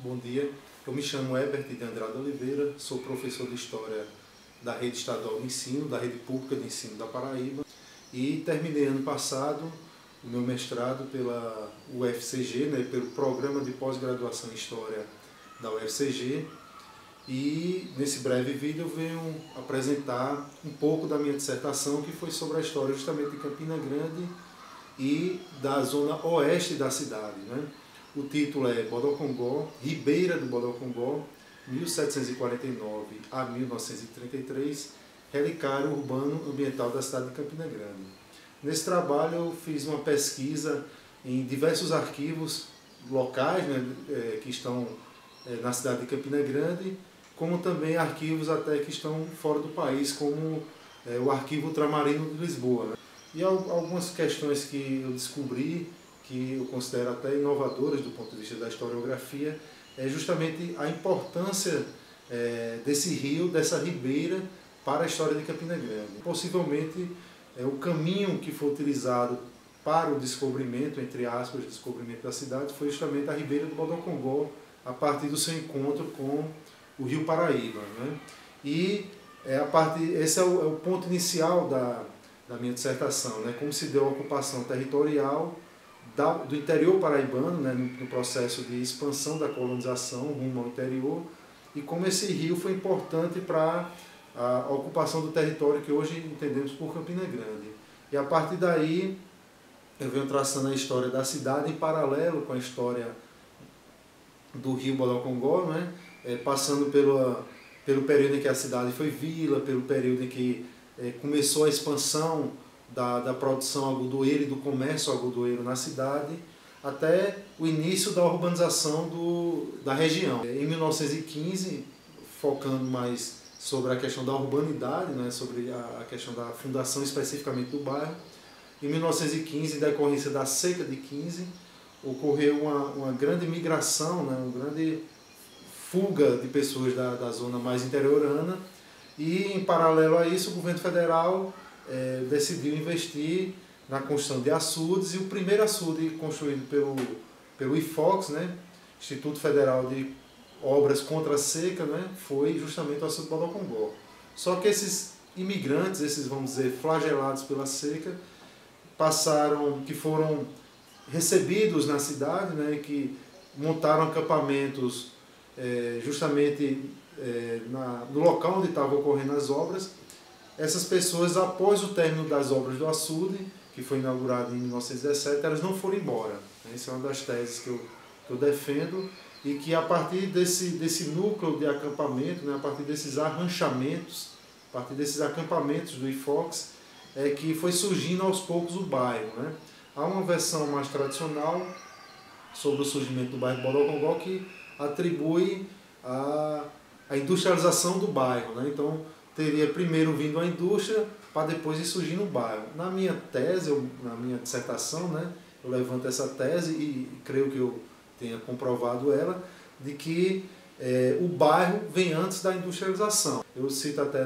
Bom dia, eu me chamo Herbert de Andrade Oliveira, sou professor de História da Rede Estadual de Ensino, da Rede Pública de Ensino da Paraíba, e terminei ano passado o meu mestrado pela UFCG, pelo Programa de Pós-Graduação em História da UFCG, e nesse breve vídeo eu venho apresentar um pouco da minha dissertação, que foi sobre a história justamente de Campina Grande e da zona oeste da cidade. O título é Bodocongó, Ribeira do Bodocongó, 1749 a 1933, relicário urbano ambiental da cidade de Campina Grande. Nesse trabalho eu fiz uma pesquisa em diversos arquivos locais que estão na cidade de Campina Grande, como também arquivos até que estão fora do país, como o Arquivo Ultramarino de Lisboa. E algumas questões que eu descobri, que eu considero até inovadoras do ponto de vista da historiografia, é justamente a importância desse rio, dessa ribeira, para a história de Campina Grande. Possivelmente, o caminho que foi utilizado para o descobrimento, entre aspas, descobrimento da cidade, foi justamente a ribeira do Bodocongó, a partir do seu encontro com o rio Paraíba. E esse é o ponto inicial da minha dissertação, como se deu a ocupação territorial do interior paraibano, no processo de expansão da colonização rumo ao interior, e como esse rio foi importante para a ocupação do território que hoje entendemos por Campina Grande. E a partir daí eu venho traçando a história da cidade em paralelo com a história do rio Bodocongó, passando pelo período em que a cidade foi vila, pelo período em que começou a expansão da produção algodoeira e do comércio algodoeiro na cidade, até o início da urbanização da região. Em 1915, focando mais sobre a questão da urbanidade, sobre a questão da fundação especificamente do bairro, em 1915, em decorrência da seca de 15, ocorreu uma grande migração, uma grande fuga de pessoas da zona mais interiorana, e em paralelo a isso o governo federal decidiu investir na construção de açudes, e o primeiro açude construído pelo IFOX, Instituto Federal de Obras contra a Seca, foi justamente o açude Bodocongó. Só que esses imigrantes, esses, vamos dizer, flagelados pela seca, que foram recebidos na cidade, que montaram acampamentos justamente no local onde estavam ocorrendo as obras. Essas pessoas, após o término das obras do açude, que foi inaugurado em 1917, elas não foram embora. Essa é uma das teses que eu defendo, e que a partir desse núcleo de acampamento, a partir desses arranchamentos, a partir desses acampamentos do IFOX, que foi surgindo aos poucos o bairro. Há uma versão mais tradicional sobre o surgimento do bairro Bodocongó que atribui a industrialização do bairro. Então, teria primeiro vindo a indústria para depois ir surgindo o bairro. Na minha tese, na minha dissertação, eu levanto essa tese e creio que eu tenha comprovado ela, de que o bairro vem antes da industrialização. Eu cito até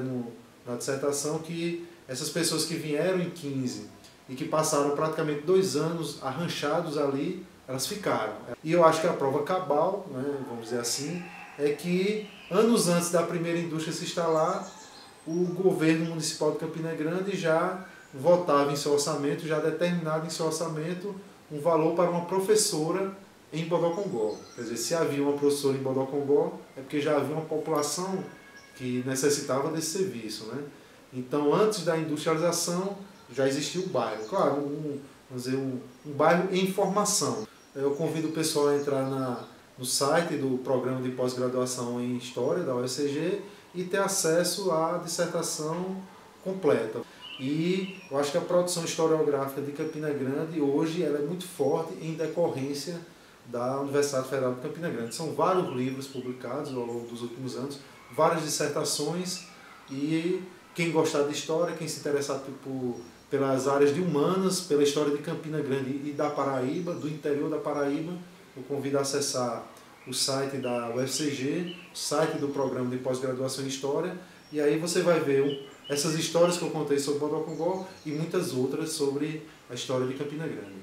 na dissertação que essas pessoas que vieram em 15 e que passaram praticamente 2 anos arranchados ali, elas ficaram. E eu acho que a prova cabal, vamos dizer assim, é que anos antes da primeira indústria se instalar, o governo municipal de Campina Grande já votava em seu orçamento, já determinado em seu orçamento, um valor para uma professora em Bodocongó. Quer dizer, se havia uma professora em Bodocongó, é porque já havia uma população que necessitava desse serviço. Então, antes da industrialização, já existia o bairro. Claro, vamos dizer, um bairro em formação. Eu convido o pessoal a entrar no site do Programa de Pós-Graduação em História da UFCG e ter acesso à dissertação completa. E eu acho que a produção historiográfica de Campina Grande hoje ela é muito forte em decorrência da Universidade Federal de Campina Grande. São vários livros publicados ao longo dos últimos anos, várias dissertações, e quem gostar de história, quem se interessar pelas áreas de humanas, pela história de Campina Grande e da Paraíba, do interior da Paraíba, eu convido a acessar o site da UFCG, o site do Programa de Pós-Graduação em História, e aí você vai ver essas histórias que eu contei sobre Bodocongó e muitas outras sobre a história de Campina Grande.